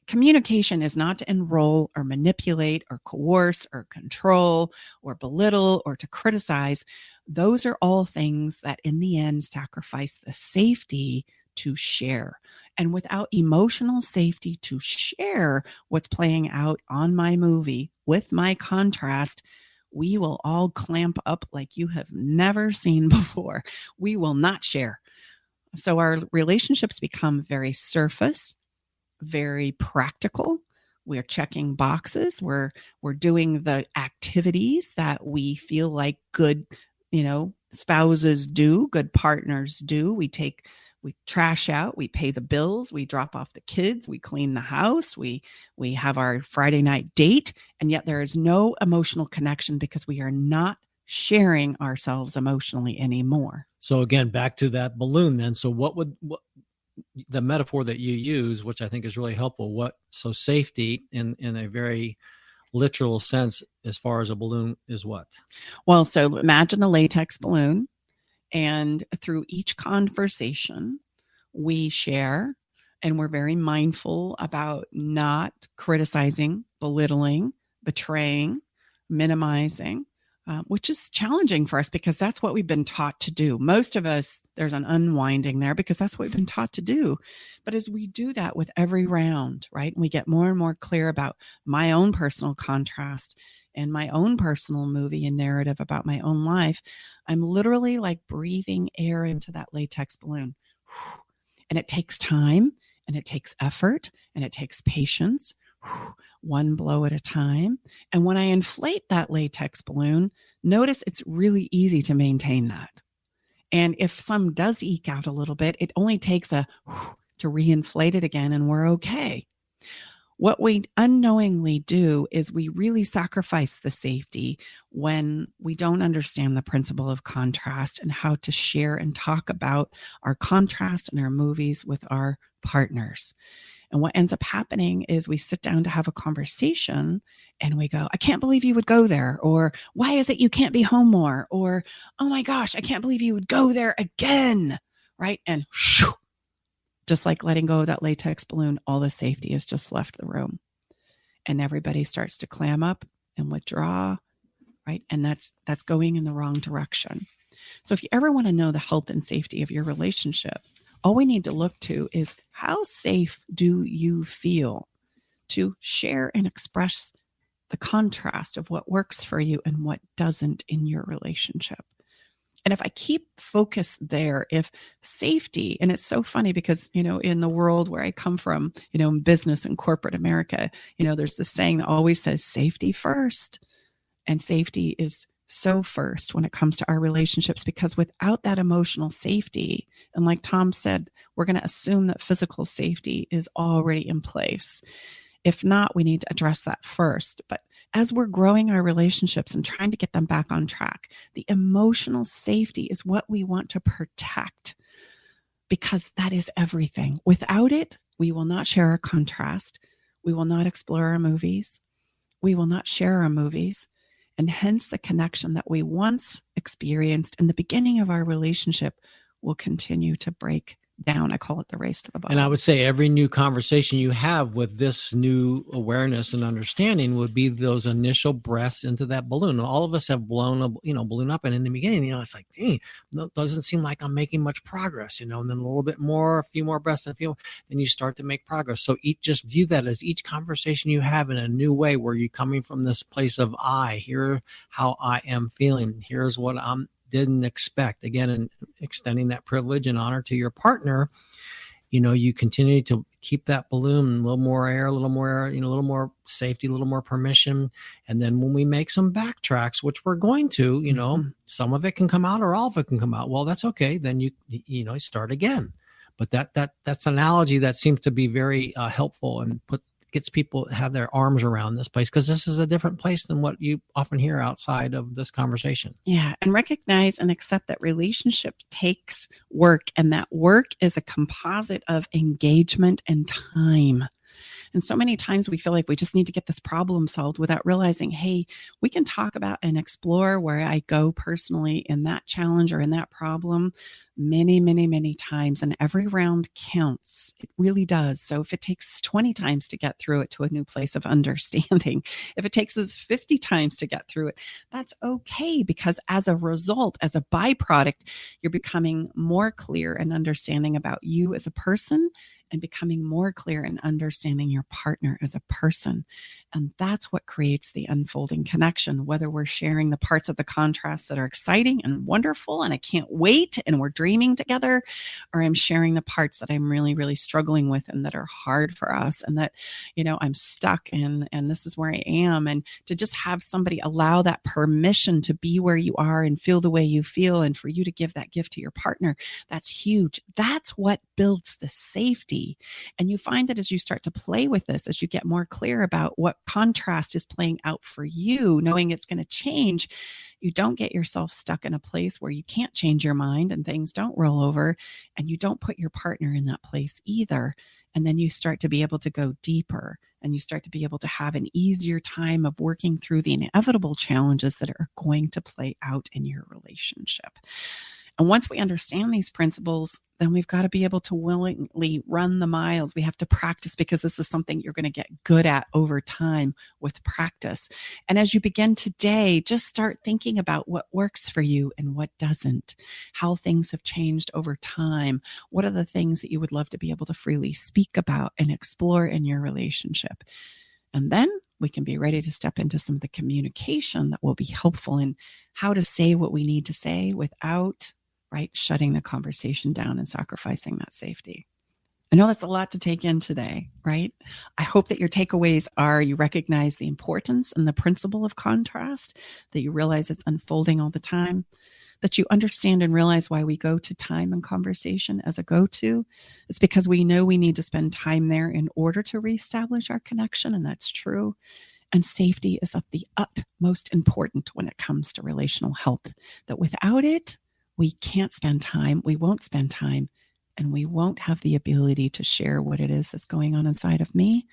Communication is not to enroll or manipulate or coerce or control or belittle or to criticize. Those are all things that in the end sacrifice the safety to share. And without emotional safety to share what's playing out on my movie with my contrast, we will all clamp up like you have never seen before. We will not share. So our relationships become very surface, very practical. We're checking boxes. We're doing the activities that we feel like good, spouses do, good partners do. We trash out, we pay the bills, we drop off the kids, we clean the house, we have our Friday night date, and yet there is no emotional connection because we are not sharing ourselves emotionally anymore. So again, back to that balloon then. So what the metaphor that you use, which I think is really helpful, so safety in a very literal sense as far as a balloon is what? Well, so imagine a latex balloon, and through each conversation we share, And we're very mindful about not criticizing, belittling, betraying, minimizing, which is challenging for us because that's what we've been taught to do. Most of us, there's an unwinding there because that's what we've been taught to do. But as we do that with every round, right, and we get more and more clear about my own personal contrast and my own personal movie and narrative about my own life, I'm literally like breathing air into that latex balloon. And it takes time, and it takes effort, and it takes patience, one blow at a time. And when I inflate that latex balloon, notice it's really easy to maintain that. And if some does eke out a little bit, it only takes to reinflate it again, and we're okay. What we unknowingly do is we really sacrifice the safety when we don't understand the principle of contrast and how to share and talk about our contrast and our movies with our partners. And what ends up happening is we sit down to have a conversation and we go, I can't believe you would go there. Or why is it you can't be home more? Or, oh my gosh, I can't believe you would go there again. Right. And just like letting go of that latex balloon, all the safety has just left the room. And everybody starts to clam up and withdraw. Right. And that's going in the wrong direction. So if you ever want to know the health and safety of your relationship, all we need to look to is how safe do you feel to share and express the contrast of what works for you and what doesn't in your relationship. And if I keep focus there, if safety, and it's so funny because, in the world where I come from, in business and corporate America, there's this saying that always says safety first. And safety is so first when it comes to our relationships, because without that emotional safety, and like Tom said, we're going to assume that physical safety is already in place. If not, we need to address that first. But as we're growing our relationships and trying to get them back on track, the emotional safety is what we want to protect, because that is everything. Without it, we will not share our contrast. We will not explore our movies. We will not share our movies. And hence the connection that we once experienced in the beginning of our relationship will continue to break down. I call it the race to the bottom. And I would say every new conversation you have with this new awareness and understanding would be those initial breaths into that balloon. All of us have blown a balloon up, and in the beginning, it's like, hey, doesn't seem like I'm making much progress, and then a little bit more, a few more breaths, and then you start to make progress. So just view that as each conversation you have in a new way, where you're coming from this place of here how I am feeling, here's what I'm didn't expect. Again, and extending that privilege and honor to your partner, you continue to keep that balloon, a little more air, a little more safety, a little more permission. And then when we make some backtracks, which we're going to, some of it can come out or all of it can come out. Well, that's okay. Then you start again. But that's an analogy that seems to be very helpful and gets people to have their arms around this place, because this is a different place than what you often hear outside of this conversation. Yeah. And recognize and accept that relationship takes work, and that work is a composite of engagement and time. And so many times we feel like we just need to get this problem solved without realizing, hey, we can talk about and explore where I go personally in that challenge or in that problem many, many, many times. And every round counts. It really does. So if it takes 20 times to get through it to a new place of understanding, if it takes us 50 times to get through it, that's okay. Because as a result, as a byproduct, you're becoming more clear and understanding about you as a person, and becoming more clear and understanding your partner as a person. And that's what creates the unfolding connection, whether we're sharing the parts of the contrast that are exciting and wonderful, and I can't wait, and we're dreaming together, or I'm sharing the parts that I'm really, really struggling with and that are hard for us, and that, I'm stuck in, and this is where I am. And to just have somebody allow that permission to be where you are and feel the way you feel, and for you to give that gift to your partner, that's huge. That's what builds the safety. And you find that as you start to play with this, as you get more clear about what contrast is playing out for you, knowing it's going to change, you don't get yourself stuck in a place where you can't change your mind and things don't roll over, and you don't put your partner in that place either. And then you start to be able to go deeper, and you start to be able to have an easier time of working through the inevitable challenges that are going to play out in your relationship. And once we understand these principles, then we've got to be able to willingly run the miles. We have to practice, because this is something you're going to get good at over time with practice. And as you begin today, just start thinking about what works for you and what doesn't, how things have changed over time. What are the things that you would love to be able to freely speak about and explore in your relationship? And then we can be ready to step into some of the communication that will be helpful in how to say what we need to say without, right, shutting the conversation down and sacrificing that safety. I know that's a lot to take in today, right? I hope that your takeaways are you recognize the importance and the principle of contrast, that you realize it's unfolding all the time, that you understand and realize why we go to time and conversation as a go-to. It's because we know we need to spend time there in order to reestablish our connection, and that's true. And safety is of the utmost important when it comes to relational health, that without it, we can't spend time, we won't spend time, and we won't have the ability to share what it is that's going on inside of me.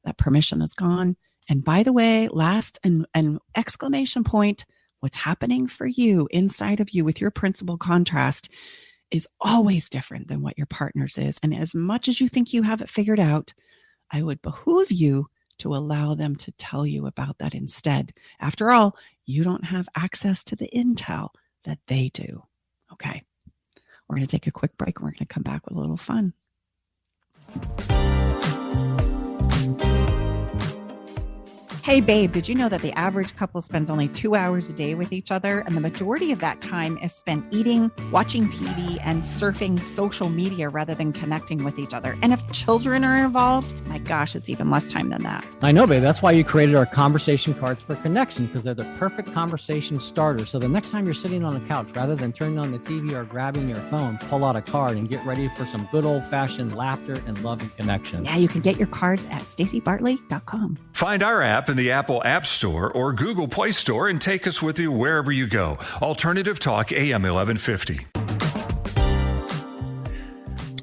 That permission is gone. And by the way, last and exclamation point, what's happening for you inside of you with your principal contrast is always different than what your partner's is. And as much as you think you have it figured out, I would behoove you to allow them to tell you about that instead. After all, you don't have access to the intel that they do. Okay. We're going to take a quick break and we're going to come back with a little fun. Hey, babe, did you know that the average couple spends only 2 hours a day with each other? And the majority of that time is spent eating, watching TV, and surfing social media rather than connecting with each other. And if children are involved, my gosh, it's even less time than that. I know, babe. That's why you created our conversation cards for connection, because they're the perfect conversation starter. So the next time you're sitting on the couch, rather than turning on the TV or grabbing your phone, pull out a card and get ready for some good old-fashioned laughter and love and connection. Yeah, you can get your cards at stacibartley.com. Find our app in the Apple App Store or Google Play Store and take us with you wherever you go. Alternative Talk AM 1150.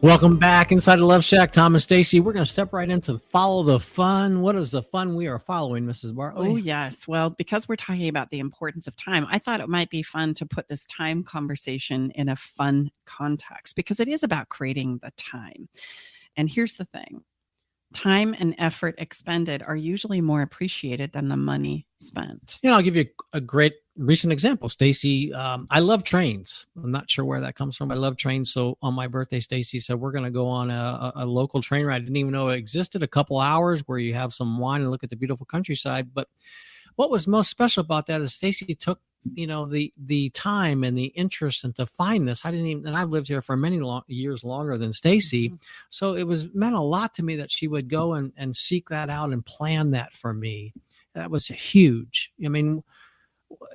Welcome back inside the Love Shack. Tom and Staci. We're going to step right into follow the fun. What is the fun we are following, Mrs. Bartley? Oh, yes. Well, because we're talking about the importance of time, I thought it might be fun to put this time conversation in a fun context, because it is about creating the time. And here's the thing. Time and effort expended are usually more appreciated than the money spent. I'll give you a great recent example. Staci, I love trains. I'm not sure where that comes from. I love trains. So on my birthday, Staci said, we're going to go on a local train ride. I didn't even know it existed. A couple hours where you have some wine and look at the beautiful countryside. But what was most special about that is Staci took the time and the interest and to find this. And I've lived here for many years longer than Staci. Mm-hmm. So it meant a lot to me that she would go and seek that out and plan that for me. That was huge. I mean,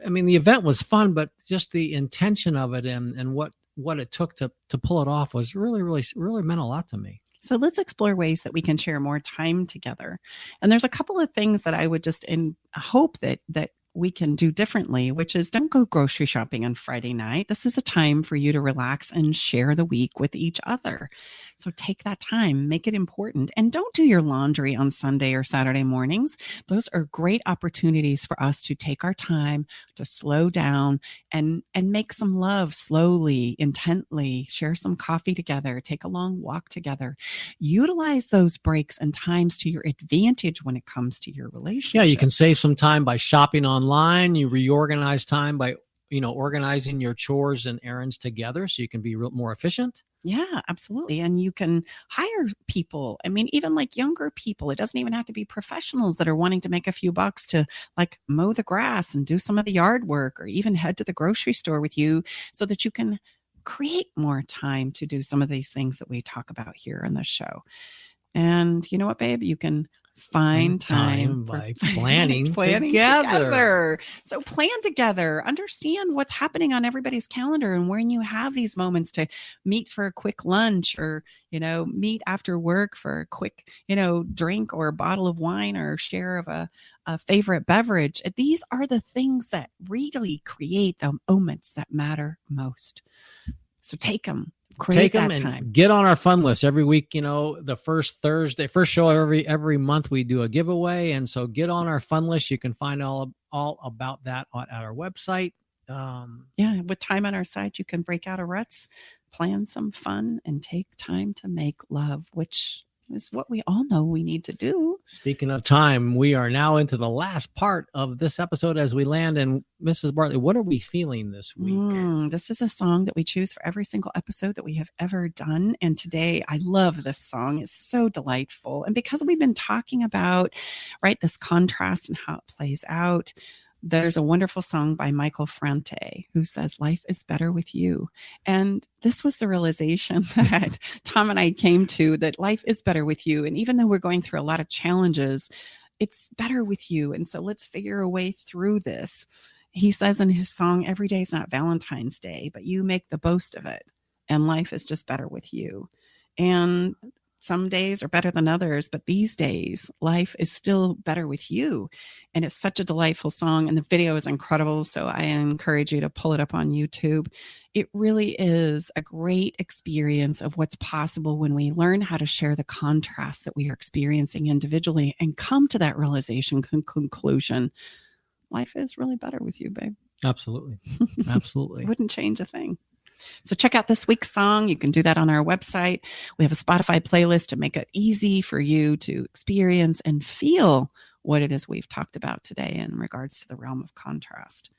the event was fun, but just the intention of it and what it took to pull it off was really, really, really meant a lot to me. So let's explore ways that we can share more time together. And there's a couple of things that I would just hope that we can do differently, which is don't go grocery shopping on Friday night. This is a time for you to relax and share the week with each other. So take that time, make it important, and don't do your laundry on Sunday or Saturday mornings. Those are great opportunities for us to take our time to slow down and make some love slowly, intently, share some coffee together, take a long walk together. Utilize those breaks and times to your advantage when it comes to your relationship. Yeah, you can save some time by shopping online. You reorganize time by organizing your chores and errands together so you can be more efficient. Yeah, absolutely. And you can hire people. I mean, even like younger people, it doesn't even have to be professionals that are wanting to make a few bucks to like mow the grass and do some of the yard work, or even head to the grocery store with you so that you can create more time to do some of these things that we talk about here on the show. And you know what, babe? You can find time by planning together. So plan together, understand what's happening on everybody's calendar, and when you have these moments to meet for a quick lunch, or, meet after work for a quick, drink or a bottle of wine or share of a favorite beverage. These are the things that really create the moments that matter most. So take them. Take them and get on our fun list every week. The first show every month we do a giveaway, and so get on our fun list. You can find all about that at our website, With time on our side, you can break out of ruts, plan some fun, and take time to make love, which is what we all know we need to do. Speaking of time, we are now into the last part of this episode as we land. And Mrs. Bartley, what are we feeling this week? This is a song that we choose for every single episode that we have ever done. And today, I love this song. It's so delightful. And because we've been talking about, right, this contrast and how it plays out, there's a wonderful song by Michael Franti who says, "Life is better with you." And this was the realization that Tom and I came to, that life is better with you. And even though we're going through a lot of challenges, it's better with you. And so let's figure a way through this. He says in his song, "Every day is not Valentine's Day, but you make the most of it. And life is just better with you." And some days are better than others, but these days, life is still better with you. And it's such a delightful song. And the video is incredible. So I encourage you to pull it up on YouTube. It really is a great experience of what's possible when we learn how to share the contrast that we are experiencing individually and come to that realization conclusion. Life is really better with you, babe. Absolutely. Absolutely. Wouldn't change a thing. So check out this week's song. You can do that on our website. We have a Spotify playlist to make it easy for you to experience and feel what it is we've talked about today in regards to the realm of contrast.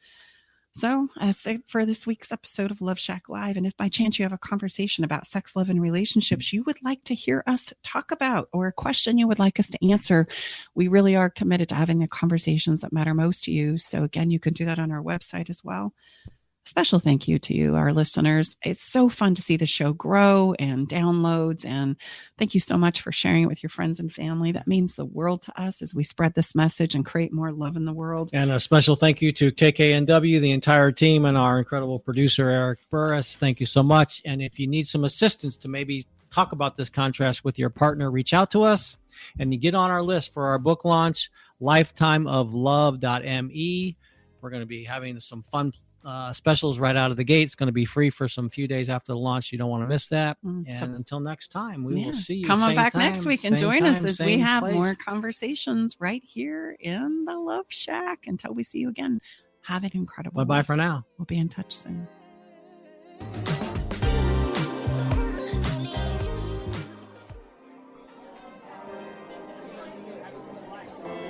So that's it for this week's episode of Love Shack Live. And if by chance you have a conversation about sex, love, and relationships you would like to hear us talk about, or a question you would like us to answer, we really are committed to having the conversations that matter most to you. So again, you can do that on our website as well. Special thank you to you, our listeners. It's so fun to see the show grow and downloads. And thank you so much for sharing it with your friends and family. That means the world to us as we spread this message and create more love in the world. And a special thank you to KKNW, the entire team, and our incredible producer, Eric Burris. Thank you so much. And if you need some assistance to maybe talk about this contrast with your partner, reach out to us and you get on our list for our book launch, lifetimeoflove.me. We're going to be having some fun specials right out of the gate. It's going to be free for some few days after the launch. You don't want to miss that. And until next time, we will see you. Come on back next week and join us as we have more conversations right here in the Love Shack. Until we see you again, have an incredible Bye-bye week. for now. We'll be in touch soon.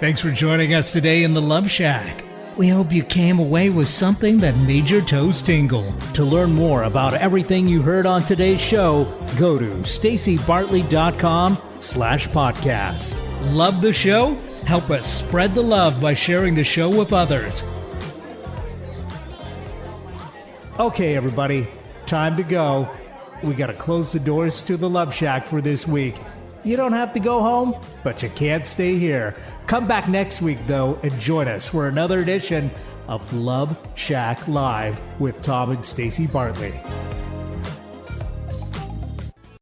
Thanks for joining us today in the Love Shack. We hope you came away with something that made your toes tingle. To learn more about everything you heard on today's show, go to stacibartley.com/podcast. Love the show? Help us spread the love by sharing the show with others. Okay, everybody, time to go. We got to close the doors to the Love Shack for this week. You don't have to go home, but you can't stay here. Come back next week, though, and join us for another edition of Love Shack Live with Tom and Staci Bartley.